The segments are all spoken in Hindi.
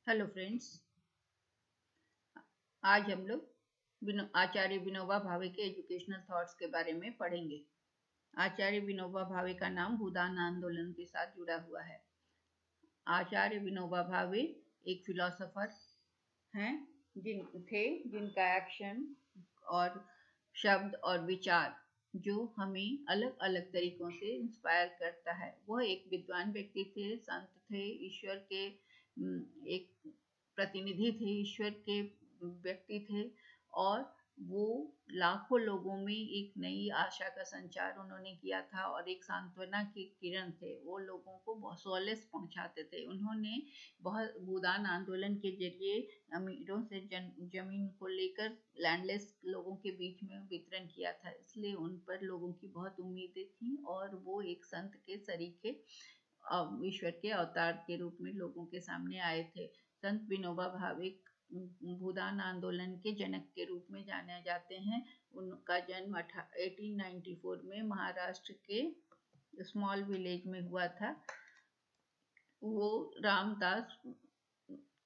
Hello friends. आज हम लोग आचार्य विनोबा भावे के एजुकेशनल थॉट्स के बारे में पढ़ेंगे। आचार्य विनोबा भावे का नाम भूदान आंदोलन के साथ जुड़ा हुआ है। आचार्य विनोबा भावे एक फिलोसोफर हैं जिनका एक्शन और शब्द और विचार जो हमें अलग अलग तरीकों से इंस्पायर करता है। वह एक विद्वान व्यक्ति थे, संत थे, ईश्वर के एक प्रतिनिधि थे, ईश्वर के व्यक्ति थे और वो लाखों लोगों में एक नई आशा का संचार उन्होंने किया था और एक सांत्वना की किरण थे। वो लोगों को बहुत सॉलेस पहुंचाते थे। उन्होंने बहुत भूदान आंदोलन के जरिए अमीरों से जमीन को लेकर लैंडलेस लोगों के बीच में वितरण किया था, इसलिए उन पर लोगों की बहुत उम्मीदें थी और वो एक संत के सरीखे ईश्वर के अवतार के रूप में लोगों के सामने आए थे। संत विनोबा भावे भूदान आंदोलन के जनक के रूप में जाने जाते हैं। उनका जन्म 1894 में महाराष्ट्र के स्मॉल विलेज में हुआ था। वो रामदास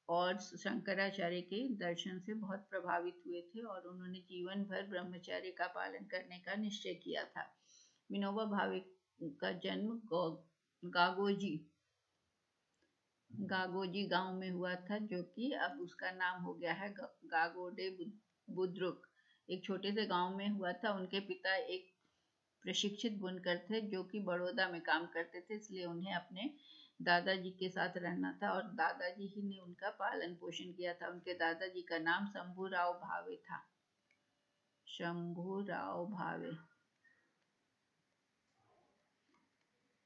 और शंकराचार्य के दर्शन से बहुत प्रभावित हुए थे और उन्होंने जीवन भर ब्रह्मचर्य का पालन करने का निश्चय किया था। विनोबा भावे का जन्म गागोजी गांव में हुआ था, जो कि अब उसका नाम हो गया है गागोडे बुद्रुक। एक छोटे से गांव में हुआ था। उनके पिता एक प्रशिक्षित बुनकर थे जो कि बड़ौदा में काम करते थे, इसलिए उन्हें अपने दादाजी के साथ रहना था और दादाजी ही ने उनका पालन पोषण किया था। उनके दादाजी का नाम शंभूराव भावे था। शंभूराव भावे।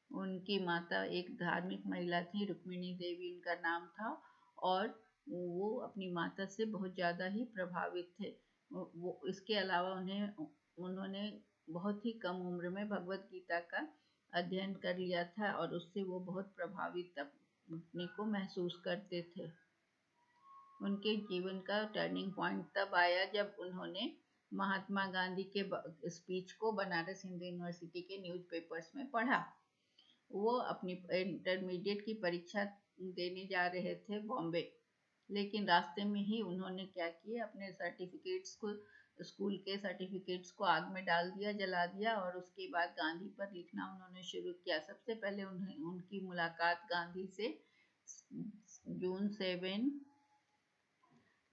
उनकी माता एक धार्मिक महिला थी, रुक्मिणी देवी उनका नाम था और वो अपनी माता से बहुत ज़्यादा ही प्रभावित थे। वो इसके अलावा उन्होंने बहुत ही कम उम्र में भगवत गीता का अध्ययन कर लिया था और उससे वो बहुत प्रभावित अपने को महसूस करते थे। उनके जीवन का टर्निंग पॉइंट तब आया जब उन्होंने महात्मा गांधी के स्पीच को बनारस हिंदू यूनिवर्सिटी के न्यूज़पेपर्स में पढ़ा। वो अपनी इंटरमीडिएट की परीक्षा देने जा रहे थे बॉम्बे, लेकिन रास्ते में ही उन्होंने क्या किया, अपने स्कूल के सर्टिफिकेट्स को आग में डाल दिया, जला दिया और उसके बाद गांधी पर लिखना उन्होंने शुरू किया। सबसे पहले उनकी मुलाकात गांधी से जून 7,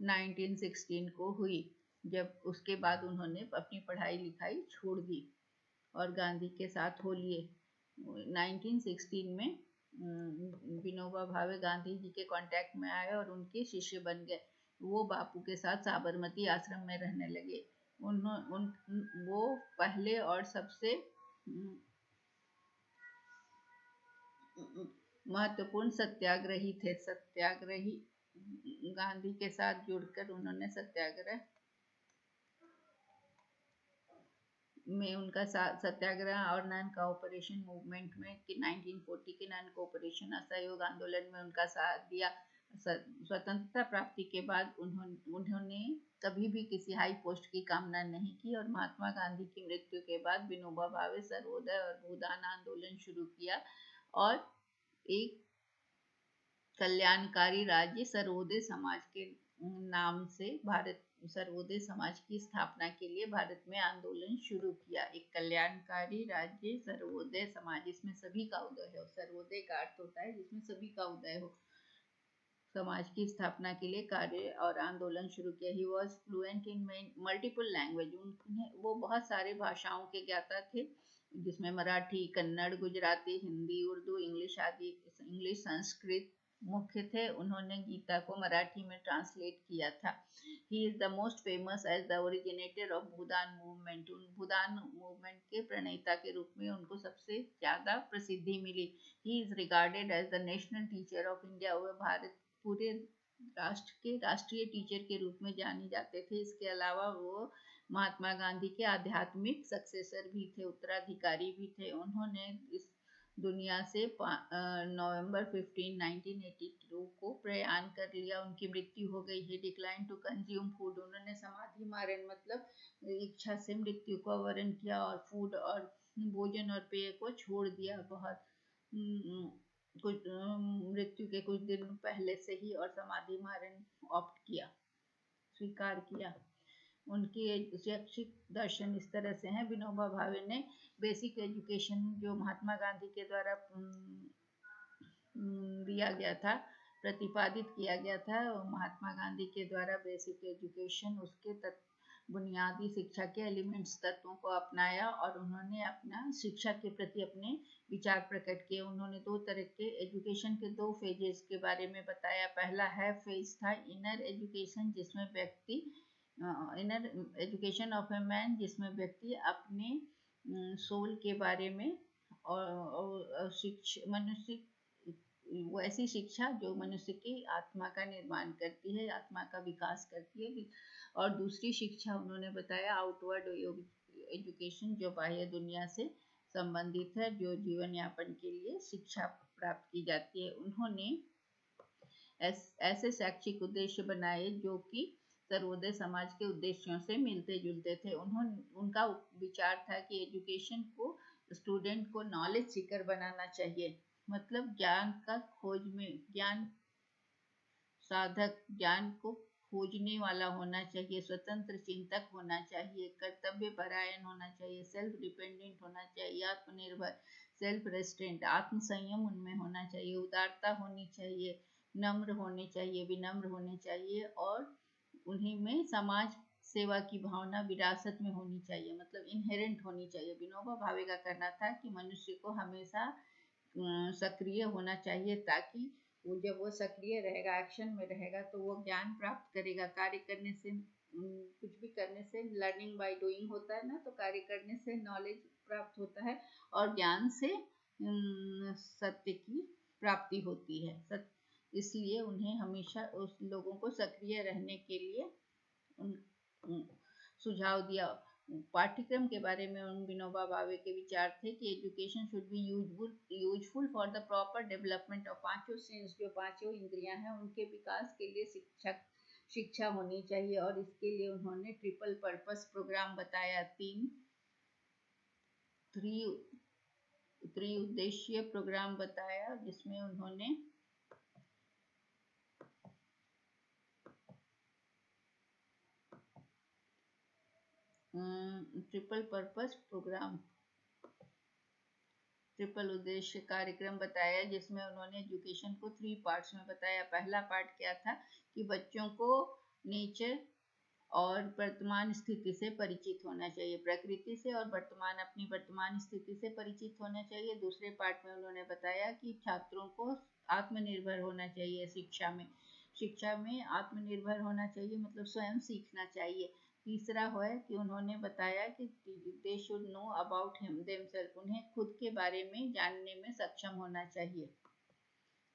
1916 को हुई। जब उसके बाद उन्होंने अपनी पढ़ाई लिखाई छोड़ दी और गांधी के साथ हो लिए। 1916 में विनोबा भावे गांधी जी के कांटेक्ट में आए और उनके शिष्य बन गए। वो बापू के साथ साबरमती आश्रम में रहने लगे। वो पहले और सबसे महत्वपूर्ण सत्याग्रही थे। सत्याग्रही गांधी के साथ जुड़कर उन्होंने सत्याग्रह में उनका सत्याग्रह और नॉन कोऑपरेशन मूवमेंट में 1940 के नॉन कोऑपरेशन असहयोग आंदोलन में उनका साथ दिया। स्वतंत्रता प्राप्ति के बाद उन्होंने कभी भी किसी हाई पोस्ट की कामना नहीं की और महात्मा गांधी की मृत्यु के बाद विनोबा भावे सर्वोदय और भूदान आंदोलन शुरू किया और एक कल्याणकारी राज्य सर्वोदय समाज के नाम से सर्वोदय समाज की स्थापना के लिए भारत में आंदोलन शुरू किया। एक कल्याणकारी राज्य सर्वोदय समाज, इसमें सभी का उदय हो। सर्वोदय का अर्थ होता है जिसमें सभी का उदय हो। समाज की स्थापना के लिए कार्य और आंदोलन शुरू किया। He was fluent in multiple language. वो बहुत सारे भाषाओं के ज्ञाता थे, जिसमें मराठी, कन्नड़, गुजराती, हिंदी, उर्दू, इंग्लिश आदि। इंग्लिश, संस्कृत मुख्य थे। उन्होंने गीता को मराठी में ट्रांसलेट किया था। He is the most famous as the originator of Bhoodan movement. Bhoodan movement के प्रणेता के रूप में उनको सबसे ज़्यादा प्रसिद्धि मिली। He is regarded as the national teacher of India. वह भारत पूरे राष्ट्र के राष्ट्रीय टीचर के रूप में जाने जाते थे। इसके अलावा वो महात्मा गांधी के आध्यात्मिक सक्सेसर भी थे, उत्तराधिकारी भी थे। उन्होंने इस दुनिया से नवंबर 15, 1982 को प्रयाण कर लिया। उनकी मृत्यु हो गई है। Decline to consume food. उन्होंने समाधि मारण मतलब इच्छा से मृत्यु को वरण किया और फूड और भोजन और पेय को छोड़ दिया। बहुत कुछ मृत्यु के कुछ दिन पहले से ही और समाधि मारण ऑप्ट किया, स्वीकार किया। उनके शैक्षिक दर्शन इस तरह से हैं। विनोबा भावे ने बेसिक एजुकेशन जो महात्मा गांधी के द्वारा दिया गया था, प्रतिपादित किया गया था, महात्मा गांधी के द्वारा बेसिक एजुकेशन, उसके बुनियादी शिक्षा के एलिमेंट्स तत्वों को अपनाया और उन्होंने अपना शिक्षा के प्रति अपने विचार प्रकट किए। उन्होंने दो तरह के एजुकेशन के दो फेजेस के बारे में बताया। पहला है फेज था इनर एजुकेशन, जिसमें व्यक्ति inner education of a man, जिसमें व्यक्ति अपने सोल के बारे में और मनुष्य वैसी शिक्षा जो मनुष्य की आत्मा का निर्माण करती है, आत्मा का विकास करती है। और दूसरी शिक्षा उन्होंने बताया आउटवर्ड एजुकेशन, जो बाह्य दुनिया से संबंधित है, जो जीवन यापन के लिए शिक्षा प्राप्त की जाती है। उन्होंने ऐसे शैक्षिक उद्देश्य बनाए जो कि सर्वोदय समाज के उद्देश्यों से मिलते जुलते थे। उनका विचार था कि एजुकेशन को स्टूडेंट को नॉलेज सीकर बनाना चाहिए, मतलब ज्ञान का खोज में, ज्ञान साधक, ज्ञान को खोजने वाला होना चाहिए, स्वतंत्र चिंतक होना चाहिए, कर्तव्य परायण होना चाहिए, सेल्फ डिपेंडेंट होना चाहिए, आत्मनिर्भर, सेल्फ रेस्ट्रेंट, आत्म संयम उनमें होना चाहिए, उदारता होनी चाहिए, नम्र होने चाहिए, विनम्र होने चाहिए, और उन्हीं में समाज सेवा की भावना विरासत में होनी चाहिए, मतलब इनहेरेंट होनी चाहिए। विनोबा भावे का कहना था कि मनुष्य को हमेशा सक्रिय होना चाहिए, ताकि वो जब वो सक्रिय रहेगा, एक्शन में रहेगा, तो वो ज्ञान प्राप्त करेगा। कार्य करने से, कुछ भी करने से, लर्निंग बाय डूइंग होता है ना, तो कार्य करने से नॉलेज प्राप्त होता है और ज्ञान से सत्य की प्राप्ति होती है। इसलिए उन्हें हमेशा उस लोगों को सक्रिय रहने के लिए सुझाव दिया। पाठ्यक्रम के बारे में उन विनोबा भावे के विचार थे कि education should be useful for the proper development of पांचों सेंस, जो पांचों इंद्रियां हैं उनके विकास के लिए शिक्षा होनी चाहिए। और इसके लिए उन्होंने ट्रिपल पर्पस प्रोग्राम बताया, त्रिउद्देशीय प्रोग्राम बताया, जिसमें उन्होंने ट्रिपल पर्पस प्रोग्राम, ट्रिपल उद्देश्य कार्यक्रम बताया, जिसमें उन्होंने एजुकेशन को 3 पार्ट्स में बताया। पहला पार्ट क्या था कि बच्चों को नेचर और वर्तमान स्थिति से परिचित होना चाहिए, प्रकृति से, और अपनी वर्तमान स्थिति से परिचित होना चाहिए। दूसरे पार्ट में उन्होंने बताया कि छात्रों को आत्मनिर्भर होना चाहिए, शिक्षा में आत्मनिर्भर होना चाहिए, मतलब स्वयं सीखना चाहिए। तीसरा है कि उन्होंने बताया कि they should know about him themselves, उन्हें खुद के बारे में जानने में सक्षम होना चाहिए।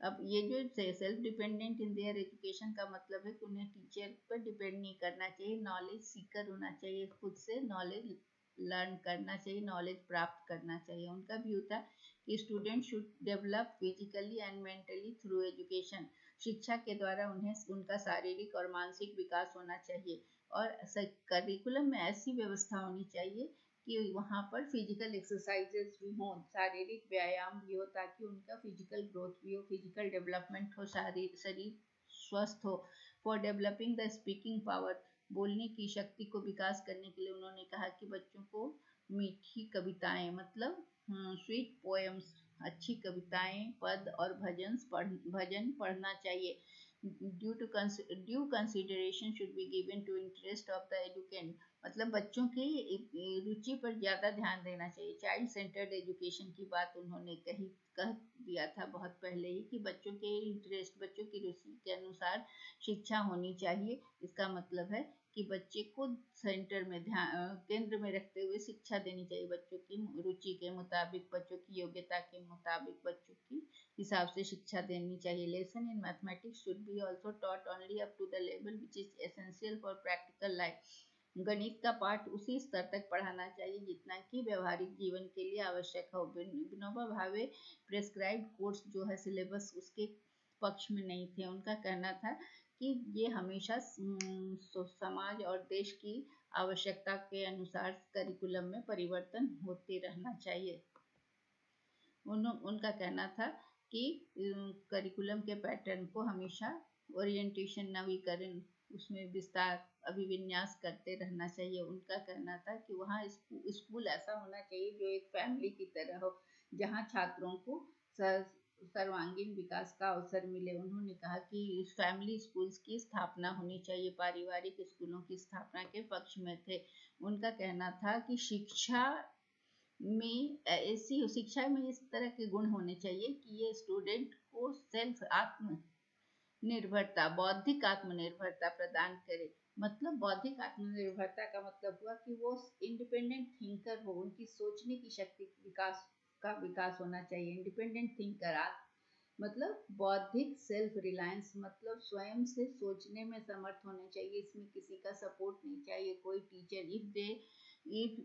अब ये जो self dependent in their education का मतलब है कि उन्हें टीचर पर डिपेंड नहीं करना चाहिए, नॉलेज सीकर होना चाहिए, खुद से नॉलेज लर्न करना चाहिए, नॉलेज प्राप्त करना चाहिए। उनका व्यू था कि student should develop physically and mentally through education, शिक्षा के द्वारा उन्हें उनका शारीरिक और मानसिक विकास होना चाहिए। और करिकुलम में ऐसी व्यवस्था होनी चाहिए कि वहाँ पर फिजिकल एक्सरसाइजेस भी हों, शारीरिक व्यायाम भी हो, ताकि उनका फिजिकल ग्रोथ भी हो, फिजिकल डेवलपमेंट हो, शरीर स्वस्थ हो। For developing the speaking power, बोलने की शक्ति को विकास करने के लिए उन्होंने कहा कि बच्चों को मीठी कविताएं, मतलब स्वीट पोएम्स, अच्छी कविताएं, पद और भजन पढ़ना चाहिए। Due consideration should be given to interest of the educand, मतलब बच्चों की रुचि पर ज़्यादा ध्यान देना चाहिए। चाइल्ड सेंटर्ड एजुकेशन की बात उन्होंने कह दिया था बहुत पहले ही कि बच्चों के इंटरेस्ट, बच्चों की रुचि के अनुसार शिक्षा होनी चाहिए। इसका मतलब है कि बच्चे को सेंटर में केंद्र में रखते हुए शिक्षा देनी चाहिए, बच्चों की रुचि के मुताबिक, बच्चों की योग्यता के मुताबिक, बच्चों की हिसाब से शिक्षा देनी चाहिए। Lesson in mathematics should be also taught only up to the level which is essential for practical life, गणित का पाठ उसी स्तर तक पढ़ाना चाहिए जितना कि व्यवहारिक जीवन के लिए आवश्यक हो। विनोबा भावे प्रेस्क्राइब्ड कोर्स जो है सिलेबस, उसके पक्ष में नहीं थे। उनका कहना था कि ये हमेशा समाज और देश की आवश्यकता के अनुसार करिकुलम में परिवर्तन होते रहना चाहिए। उनका कहना था कि करिकुलम के पैटर्न को हमेशा ओरिएंटेशन, नवीकरण, उसमें विस्तार, अभिविन्यास करते रहना चाहिए। उनका कहना था कि वहाँ स्कूल ऐसा होना चाहिए जो एक फैमिली की तरह हो, जहाँ छात्रों को सर्वांगीण विकास का अवसर मिले। उन्होंने कहा कि फैमिली स्कूल्स की स्थापना होनी चाहिए, पारिवारिक स्कूलों की स्थापना के पक्ष में थे। उनका कहना था कि शिक्षा में इस तरह के गुण होने चाहिए कि ये स्टूडेंट को सेल्फ आत्मनिर्भरता, बौद्धिक आत्मनिर्भरता प्रदान करे। मतलब बौद्धिक आत्मनिर्भरता का मतलब हुआ कि वो इंडिपेंडेंट थिंकर हो, उनकी सोचने की शक्ति का विकास होना चाहिए। इंडिपेंडेंट थिंकर मतलब बौद्धिक सेल्फ रिलायंस, मतलब स्वयं से सोचने में समर्थ होने चाहिए। इसमें किसी का सपोर्ट नहीं चाहिए, कोई teacher. If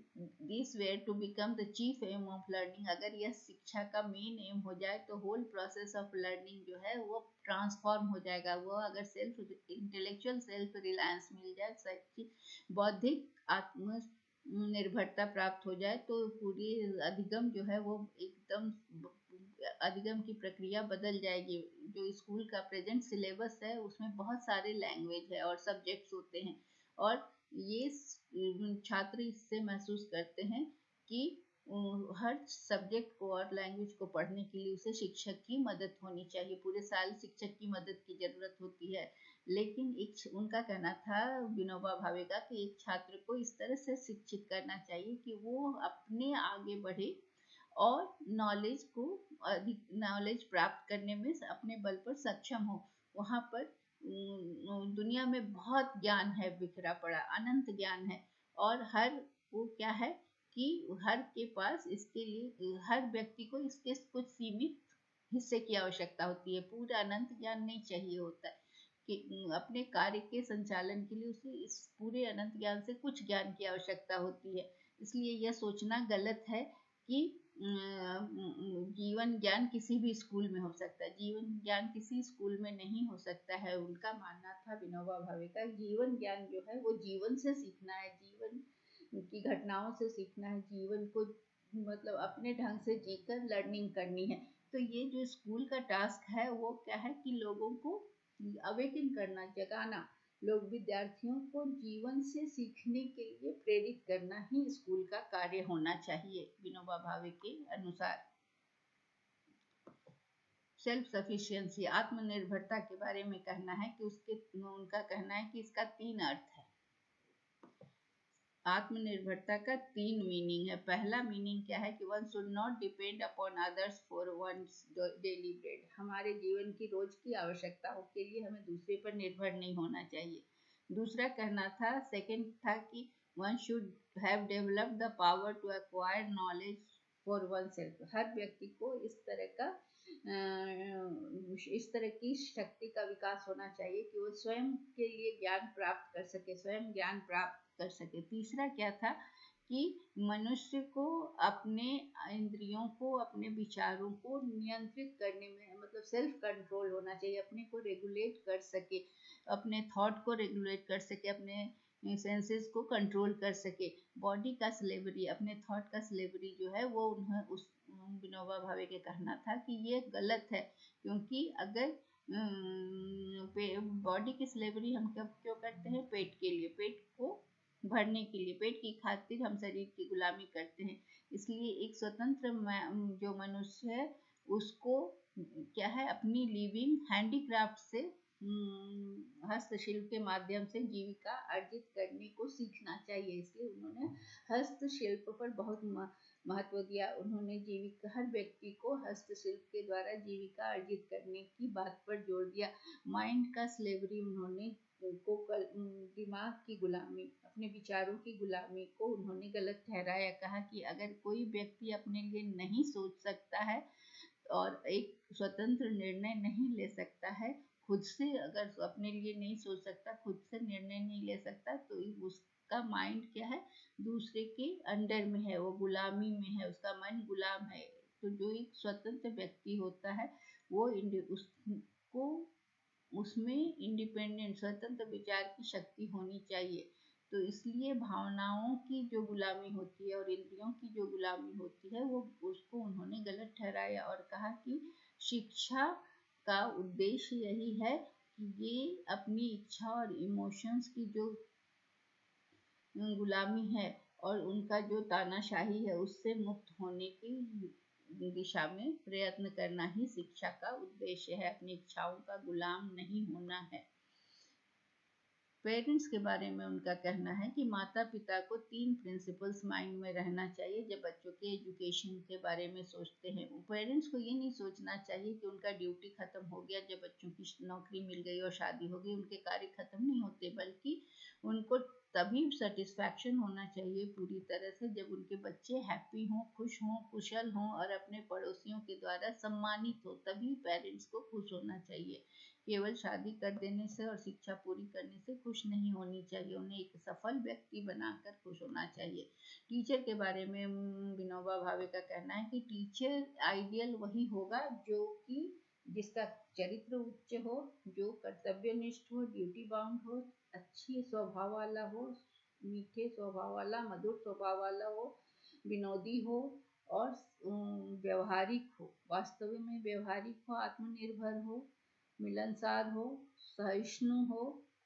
this were to become the chief aim of learning, अगर यह शिक्षा का मेन एम हो जाए तो होल प्रोसेस ऑफ लर्निंग जो है वो ट्रांसफॉर्म हो जाएगा। वो अगर सेल्फ इंटेलेक्चुअल सेल्फ रिलायंस मिल जाए, बौद्धिक आत्म निर्भरता प्राप्त हो जाए, तो पूरी अधिगम जो है वो एकदम अधिगम की प्रक्रिया बदल जाएगी। जो स्कूल का प्रेजेंट सिलेबस है उसमें बहुत सारे लैंग्वेज है और सब्जेक्ट्स होते हैं, और ये छात्र इससे महसूस करते हैं कि हर सब्जेक्ट को और लैंग्वेज को पढ़ने के लिए उसे शिक्षक की मदद होनी चाहिए। पूरे साल शिक्षक की मदद की जरूरत होती है। लेकिन उनका कहना था, विनोबा भावे का, कि एक छात्र को इस तरह से शिक्षित करना चाहिए कि वो अपने आगे बढ़े और नॉलेज प्राप्त करने में अपने बल पर सक्षम हो। वहाँ पर दुनिया में बहुत ज्ञान है बिखरा पड़ा, अनंत ज्ञान है, और हर वो क्या है कि हर के पास इसके लिए, हर व्यक्ति को इसके कुछ सीमित हिस्से की आवश्यकता होती है। पूरा अनंत ज्ञान नहीं चाहिए होता है कि अपने कार्य के संचालन के लिए उसे इस पूरे अनंत ज्ञान से कुछ ज्ञान की आवश्यकता होती है। इसलिए यह सोचना गलत है कि जीवन ज्ञान किसी भी स्कूल में हो सकता है। जीवन ज्ञान किसी स्कूल में नहीं हो सकता है। उनका मानना था, विनोबा भावे का, जीवन ज्ञान जो है वो जीवन से सीखना है, जीवन की घटनाओं से सीखना है, जीवन को मतलब अपने ढंग से जीकर लर्निंग करनी है। तो ये जो स्कूल का टास्क है वो क्या है कि लोगों को अवेकन करना, जगाना, लोग विद्यार्थियों को जीवन से सीखने के लिए प्रेरित करना ही स्कूल का कार्य होना चाहिए, विनोबा भावे के अनुसार। सेल्फ सफिशिएंसी, आत्मनिर्भरता के बारे में कहना है कि उनका कहना है कि इसका 3 अर्थ है। आत्मनिर्भरता का 3 मीनिंग है। पहला मीनिंग क्या है कि one should not depend upon others for one's daily bread. हमारे जीवन की रोज की आवश्यकताओं के लिए हमें दूसरे पर निर्भर नहीं होना चाहिए। दूसरा कहना था, सेकंड था कि one should have developed the power to acquire knowledge for oneself. हर व्यक्ति को इस तरह की शक्ति का विकास होना चाहिए कि वो स्वयं के लिए ज्ञान प्राप्त कर सके, स्वयं ज्ञान प्राप्त कर सके। तीसरा क्या था कि मनुष्य को अपने इंद्रियों को, अपने विचारों को नियंत्रित करने में, मतलब सेल्फ कंट्रोल होना चाहिए, अपने को रेगुलेट कर सके, अपने थॉट को रेगुलेट कर सके, अपने सेंसेस को कंट्रोल कर सके। बॉडी का स्लेवरी, अपने थॉट का स्लेवरी जो है वो उस विनोबा भावे के कहना था कि ये गलत है। क्योंकि अगर बॉडी की स्लेवरी हम क्यों करते हैं? पेट के लिए, पेट को भरने के लिए, पेट की खातिर हम शरीर की गुलामी करते हैं। इसलिए एक स्वतंत्र जो मनुष्य है उसको क्या है, अपनी लिविंग हैंडीक्राफ्ट से, हस्तशिल्प के माध्यम से जीविका अर्जित करने को सीखना चाहिए। इसलिए उन्होंने हस्तशिल्प पर बहुत महत्व दिया। उन्होंने हर व्यक्ति को हस्तशिल्प के द्वारा जीविका अर्जित करने की बात पर जोर दिया। माइंड का स्लेवरी उन्होंने दिमाग की गुलामी, अपने विचारों की गुलामी को उन्होंने गलत ठहराया। कहा कि अगर कोई व्यक्ति अपने लिए नहीं सोच सकता है और एक स्वतंत्र निर्णय नहीं ले सकता है, खुद से अगर अपने लिए नहीं सोच सकता, खुद से निर्णय नहीं ले सकता, तो उसका माइंड क्या है, दूसरे के अंडर में है, वो गुलामी में है, उसका मन गुलाम है। तो जो एक स्वतंत्र व्यक्ति होता है वो उसको उसमें इंडिपेंडेंट, स्वतंत्र विचार की शक्ति होनी चाहिए। तो इसलिए भावनाओं की जो गुलामी होती है और इंद्रियों की जो गुलामी होती है वो उसको उन्होंने गलत ठहराया और कहा कि शिक्षा का उद्देश्य यही है कि ये अपनी इच्छा और इमोशंस की जो गुलामी है और उनका जो तानाशाही है उससे मुक्त होने की दिशा में प्रयत्न करना ही शिक्षा का उद्देश्य है। अपनी इच्छाओं का गुलाम नहीं होना है। पेरेंट्स के बारे में उनका कहना है कि माता पिता को 3 प्रिंसिपल्स माइंड में रहना चाहिए जब बच्चों के एजुकेशन के बारे में सोचते हैं। पेरेंट्स को ये नहीं सोचना चाहिए कि उनका ड्यूटी खत्म हो गया जब बच्चों की नौकरी मिल गई और शादी हो गई, उनके कार्य खत्म नहीं होते, बल्कि उनको तभी सेटिस्फैक्शन होना चाहिए पूरी तरह से जब उनके बच्चे हैप्पी हों, खुश हों, कुशल हों और अपने पड़ोसियों के द्वारा सम्मानित हो, तभी पेरेंट्स को खुश होना चाहिए। केवल शादी कर देने से और शिक्षा पूरी करने से खुश नहीं होनी चाहिए, उन्हें एक सफल व्यक्ति बनाकर खुश होना चाहिए। टीचर के बारे में विनोबा भावे का कहना है कि टीचर आइडियल वही होगा जो कि जिसका चरित्र उच्च हो, जो कर्तव्यनिष्ठ हो, ड्यूटी बाउंड हो, अच्छी स्वभाव वाला हो, मीठे स्वभाव वाला, मधुर स्वभाव वाला हो, विनोदी हो और व्यवहारिक हो, वास्तव में व्यवहारिक हो, आत्मनिर्भर हो, मिलनसार हो, सहिष्णु हो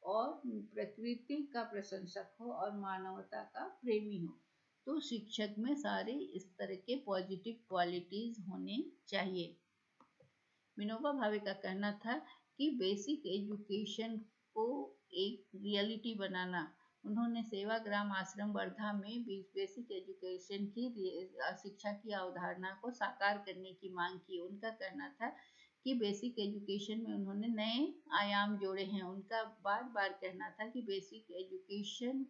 और प्रकृति का प्रशंसक हो और मानवता का प्रेमी हो। तो शिक्षक में सारे इस तरह के पॉजिटिव क्वालिटीज होने चाहिए। विनोबा भावे का कहना था कि बेसिक एजुकेशन को एक रियलिटी बनाना। उन्होंने सेवाग्राम आश्रम वर्धा में बेसिक एजुकेशन की शिक्षा की अवधारणा को साकार करने की मांग की। उनका कहना था कि बेसिक एजुकेशन में उन्होंने नए आयाम जोड़े हैं। उनका बार बार कहना था कि बेसिक एजुकेशन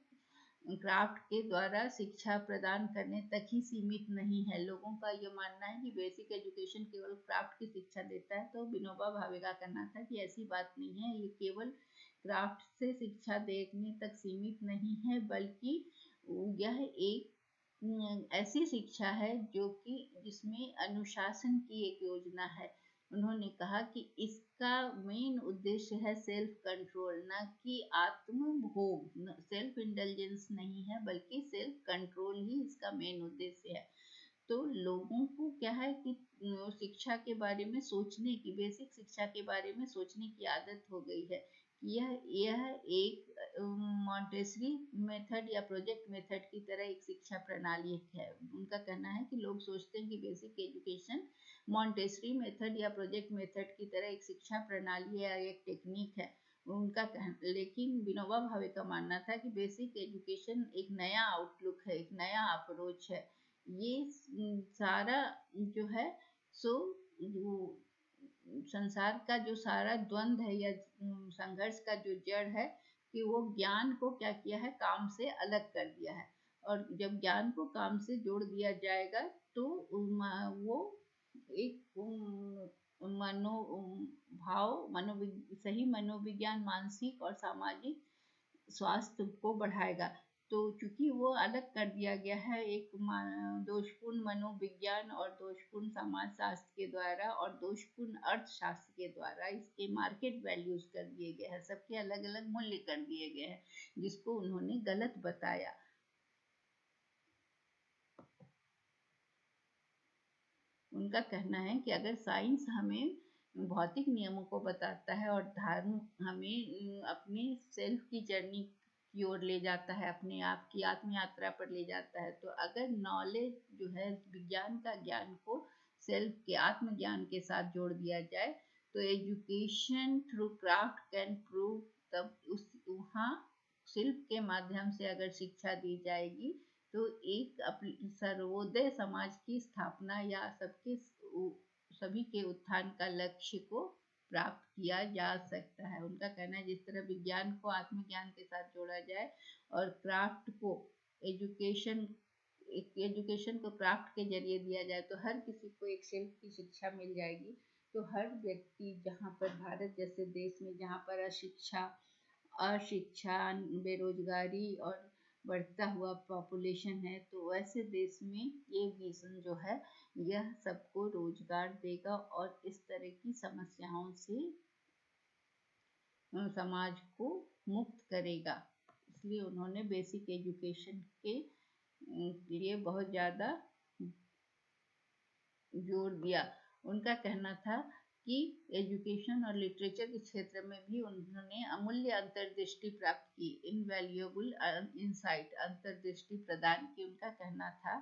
क्राफ्ट के द्वारा शिक्षा प्रदान करने तक ही सीमित नहीं है। लोगों का ये मानना है कि बेसिक एजुकेशन केवल क्राफ्ट की शिक्षा देता है, तो विनोबा भावे का कहना था कि ऐसी बात नहीं है, ये केवल क्राफ्ट से शिक्षा देने तक सीमित नहीं है, बल्कि यह एक ऐसी शिक्षा है जो कि जिसमें अनुशासन की एक योजना है। उन्होंने कहा कि इसका मेन उद्देश्य है सेल्फ कंट्रोल, न कि आत्म भोग। सेल्फ इंटेलिजेंस नहीं है बल्कि सेल्फ कंट्रोल ही इसका मेन उद्देश्य है। तो लोगों को क्या है कि शिक्षा के बारे में सोचने की, बेसिक शिक्षा के बारे में सोचने की आदत हो गई है। यह एक मॉन्टेसरी मेथड या प्रोजेक्ट मेथड की तरह एक शिक्षा प्रणाली है। उनका कहना है कि लोग सोचते हैं कि बेसिक एजुकेशन मॉन्टेसरी मेथड या प्रोजेक्ट मेथड की तरह एक शिक्षा प्रणाली या एक टेक्निक है। उनका लेकिन विनोबा भावे का मानना था कि बेसिक एजुकेशन एक नया आउटलुक है, एक नया अप्रोच है। ये सारा जो है सो संसार का जो सारा द्वंद्व है या संघर्ष का जो जड़ है कि वो ज्ञान को क्या किया है, काम से अलग कर दिया है। और जब ज्ञान को काम से जोड़ दिया जाएगा तो वो एक सही मनोविज्ञान, मानसिक और सामाजिक स्वास्थ्य को बढ़ाएगा। तो चूंकि वो अलग कर दिया गया है एक दोषपूर्ण मनोविज्ञान और दोषपूर्ण समाज शास्त्र के द्वारा और दोषपूर्ण अर्थशास्त्र के द्वारा, इसके मार्केट वैल्यूज कर दिए गए हैं, सबके अलग अलग मूल्य कर दिए गए हैं, जिसको उन्होंने गलत बताया। उनका कहना है कि अगर साइंस हमें भौतिक नियमों को बताता है और धर्म हमें अपने सेल्फ की जर्नी की ओर ले जाता है, अपने आप की आत्म यात्रा पर ले जाता है, तो अगर नॉलेज जो है विज्ञान का ज्ञान को सेल्फ के आत्म ज्ञान के साथ जोड़ दिया जाए तो education through craft can prove, तब उस वहाँ शिल्प के माध्यम से अगर शिक्षा दी जाएगी तो एक सर्वोदय समाज की स्थापना या सभी के उत्थान का लक्ष्य को प्राप्त किया जा सकता है। उनका कहना है जिस तरह विज्ञान को आत्मज्ञान के साथ जोड़ा जाए और क्राफ्ट को एजुकेशन को क्राफ्ट के जरिए दिया जाए तो हर किसी को एक शिल्प की शिक्षा मिल जाएगी। तो हर व्यक्ति, जहाँ पर भारत जैसे देश में जहाँ पर अशिक्षा, बेरोजगारी और बढ़ता हुआ पॉपुलेशन है, तो वैसे देश में ये विजन जो है यह सबको रोजगार देगा और इस तरह की समस्याओं से समाज को मुक्त करेगा। इसलिए उन्होंने बेसिक एजुकेशन के लिए बहुत ज़्यादा जोर दिया। उनका कहना था कि एजुकेशन और लिटरेचर के क्षेत्र में भी उन्होंने अमूल्य अंतर्दृष्टि प्राप्त की, इनवैल्यूएबल इंसाइट, अंतर्दृष्टि प्रदान की। उनका कहना था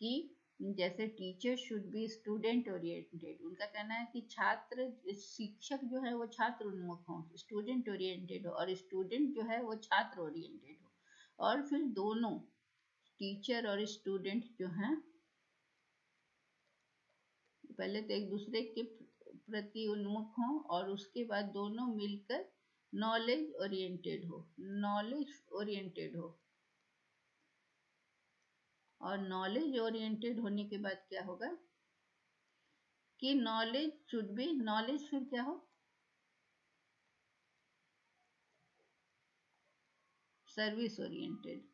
कि जैसे teacher should be student oriented, उनका कहना है कि छात्र, शिक्षक जो है वो छात्र उन्मुख हो, स्टूडेंट ओरिएंटेड हो, और स्टूडेंट जो है वो छात्र ओरिएंटेड हो, और फिर दोनों टीचर और स्टूडेंट जो हैं पहले तो एक दूसरे के प्रति उन्मुख हों और उसके बाद दोनों मिलकर नॉलेज ओरिएंटेड हो। और नॉलेज ओरिएंटेड होने के बाद क्या होगा कि नॉलेज फिर क्या हो, सर्विस ओरिएंटेड।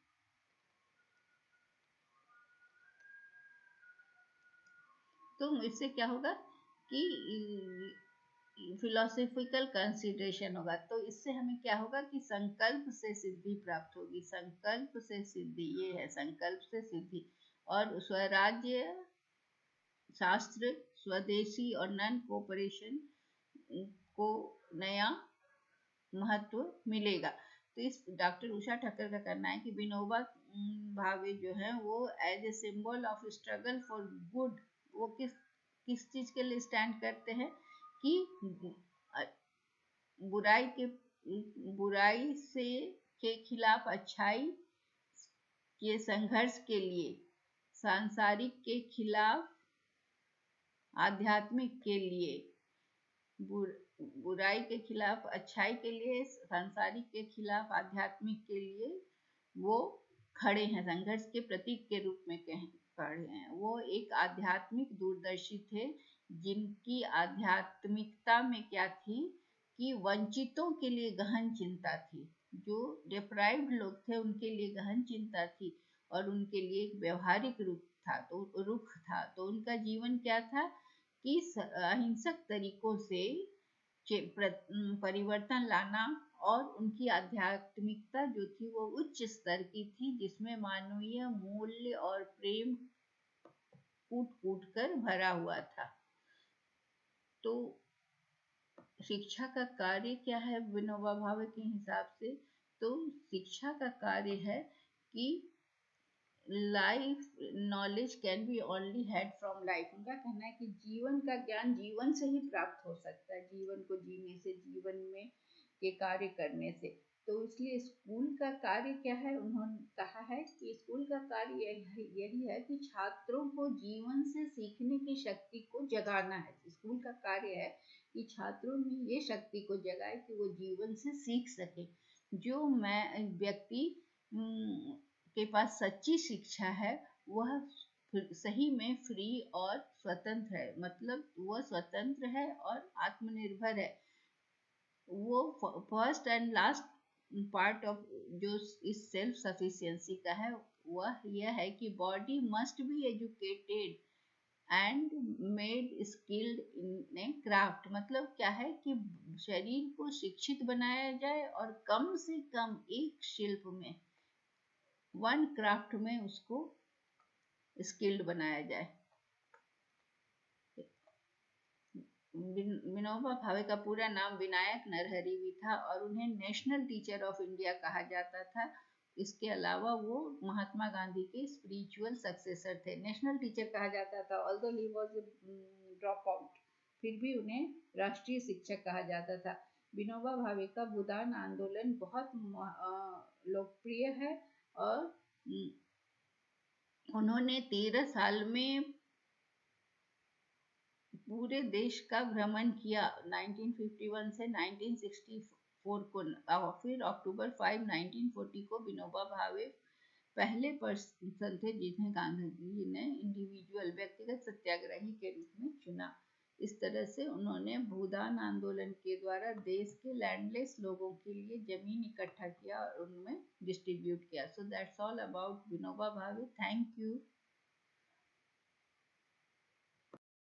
तो इससे क्या होगा कि फिलोसॉफिकल कंसिडरेशन होगा। तो इससे हमें क्या होगा कि संकल्प से सिद्धि प्राप्त होगी, संकल्प से सिद्धि, ये है संकल्प से सिद्धि। और स्वराज्य शास्त्र, स्वदेशी और नॉन कोऑपरेशन को नया महत्व मिलेगा। तो इस डॉक्टर उषा ठक्कर का कहना है कि विनोबा भावे जो है वो as a symbol of struggle for good, वो किस चीज के लिए स्टैंड करते हैं कि बुराई से के खिलाफ अच्छाई के संघर्ष के लिए, सांसारिक के खिलाफ आध्यात्मिक के लिए, बुराई के खिलाफ अच्छाई के लिए, सांसारिक के खिलाफ आध्यात्मिक के लिए वो खड़े हैं, संघर्ष के प्रतीक के रूप में खड़े हैं। वो एक आध्यात्मिक दूरदर्शी थे जिनकी आध्यात्मिकता में क्या थी कि वंचितों के लिए गहन चिंता थी, जो डिप्राइव्ड लोग थे उनके लिए गहन चिंता थी, और उनके लिए एक व्यवहारिक रुख था। तो उनका जीवन क्या था कि अहिंसक तरीकों से परिवर्तन लाना, और उनकी आध्यात्मिकता जो थी वो उच्च स्तर की थी, जिसमें मानवीय मूल्य और प्रेम कूट कूट कर भरा हुआ था। तो शिक्षा का कार्य क्या है विनोबा भावे के हिसाब से? तो शिक्षा का कार्य है कि life knowledge can be only had from life. उनका कहना है कि जीवन का ज्ञान जीवन से ही प्राप्त हो सकता है, जीवन को जीने से, जीवन में के कार्य करने से। तो इसलिए स्कूल का कार्य क्या है, उन्होंने कहा है कि स्कूल का कार्य यही है कि छात्रों को जीवन से सीखने की शक्ति को जगाना है। स्कूल का कार्य है कि छात्रों में ये शक्ति को जगाए कि वो जीवन से सीख सके। जो व्यक्ति के पास सच्ची शिक्षा है वह सही में फ्री और स्वतंत्र है, मतलब वह स्वतंत्र है और आत्मनिर्भर है। वो first and last part of जो इस सेल्फ सफिशिएंसी का है वह यह है कि body must be educated and made skilled in A craft. मतलब क्या है कि शरीर को शिक्षित बनाया जाए और कम से कम एक शिल्प में, वन क्राफ्ट में उसको स्किल्ड बनाया जाए। विनोबा भावे का पूरा नाम विनायक नरहरि भी था और उन्हें नेशनल टीचर ऑफ इंडिया कहा जाता था। इसके अलावा वो महात्मा गांधी के स्पिरिचुअल सक्सेसर थे। नेशनल टीचर कहा जाता था, although he was drop out, फिर भी उन्हें राष्ट्रीय शिक्षक कहा जाता था। विनोबा भावे का भूदान आंदोलन बहुत लोकप्रिय है और उन्होंने 13 साल में पूरे देश का भ्रमण किया, 1951 से 1964 को। फिर अक्टूबर 5, 1940 को विनोबा भावे पहले पर्सन थे जिन्हें गांधी जी ने इंडिविजुअल, व्यक्तिगत सत्याग्रही के रूप में चुना। इस तरह से उन्होंने भूदान आंदोलन के द्वारा देश के लैंडलेस लोगों के लिए जमीन इकट्ठा किया और उनमें डिस्ट्रीब्यूट किया। So that's all about Vinoba Bhave. Thank you.